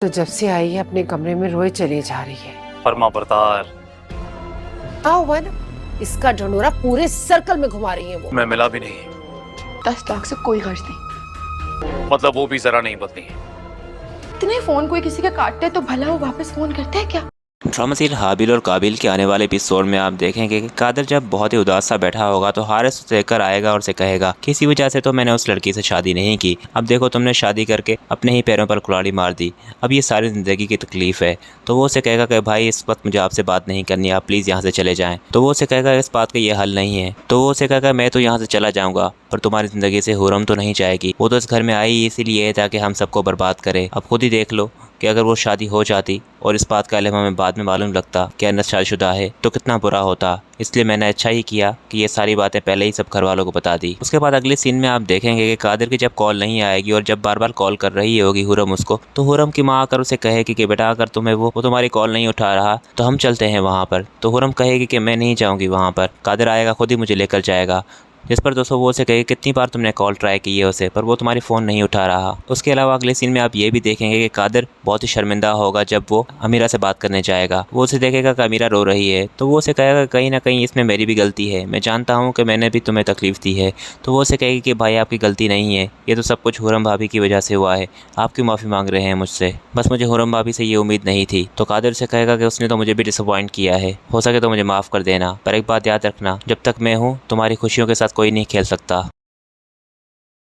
तो जब से आई है अपने कमरे में रोए चली जा रही है। फर्मा बरदार। आओ हुआ ना, इसका ढंढोरा पूरे सर्कल में घुमा रही है वो। मैं मिला भी नहीं। 10 लाख से कोई गर्ज नहीं। मतलब वो भी जरा नहीं बदली। इतने फोन कोई किसी का काटते है तो भला वो वापस फोन करते हैं क्या? ड्रामा सीरियल हाबिल और काबिल के आने वाले एपिसोड में आप देखेंगे कि कादर जब बहुत ही उदास सा बैठा होगा तो हारिस उसे लेकर आएगा और उसे कहेगा किसी वजह से तो मैंने उस लड़की से शादी नहीं की, अब देखो तुमने शादी करके अपने ही पैरों पर कुल्हाड़ी मार दी, अब ये सारी ज़िंदगी की तकलीफ़ है। तो वो उसे कहेगा कि भाई इस वक्त मुझे आपसे बात नहीं करनी, आप प्लीज़ यहाँ से चले जाएँ। तो वो उसे कहेगा इस बात का ये हल नहीं है। तो वो उसे कहेगा मैं तो यहाँ से चला जाऊँगा पर तुम्हारी ज़िंदगी से हुरम तो नहीं जाएगी, वो तो इस घर में आई इसीलिए ताकि हम सबको बर्बाद करे। अब खुद ही देख लो कि अगर वो शादी हो जाती और इस बात का इल्म हमें बाद में मालूम लगता कि अनस शादीशुदा है तो कितना बुरा होता। इसलिए मैंने अच्छा ही किया कि ये सारी बातें पहले ही सब घर वालों को बता दी। उसके बाद अगले सीन में आप देखेंगे कि कादिर की जब कॉल नहीं आएगी और जब बार बार कॉल कर रही होगी हुरम उसको, तो हुरम की माँ आकर उसे कहेगी कि बेटा अगर तुम्हें वो तुम्हारी कॉल नहीं उठा रहा तो हम चलते हैं वहाँ पर। तो हुरम कहेगी कि मैं नहीं जाऊँगी वहाँ पर, कादिर आएगा खुद ही मुझे लेकर जाएगा। जिस पर दोस्तों वो उसे कहे कितनी बार तुमने कॉल ट्राई की है उसे पर वो तुम्हारी फ़ोन नहीं उठा रहा। उसके अलावा अगले सीन में आप ये भी देखेंगे कि कादिर बहुत ही शर्मिंदा होगा जब वो अमीरा से बात करने जाएगा। वो उसे देखेगा कि अमीरा रो रही है तो वो उसे कहेगा कहीं ना कहीं इसमें मेरी भी गलती है, मैं जानता हूँ कि मैंने भी तुम्हें तकलीफ़ दी है। तो वो उसे कहेगी कि भाई आपकी गलती नहीं है, ये तो सब कुछ हुरम भाभी की वजह से हुआ है, आप क्यों माफ़ी मांग रहे हैं मुझसे, बस मुझे हुरम भाभी से ये उम्मीद नहीं थी। तो कादिर से कहेगा कि उसने तो मुझे भी डिसअपॉइंट किया है, हो सके तो मुझे माफ़ कर देना, पर एक बात याद रखना जब तक मैं हूँ तुम्हारी खुशियों के साथ कोई नहीं खेल सकता।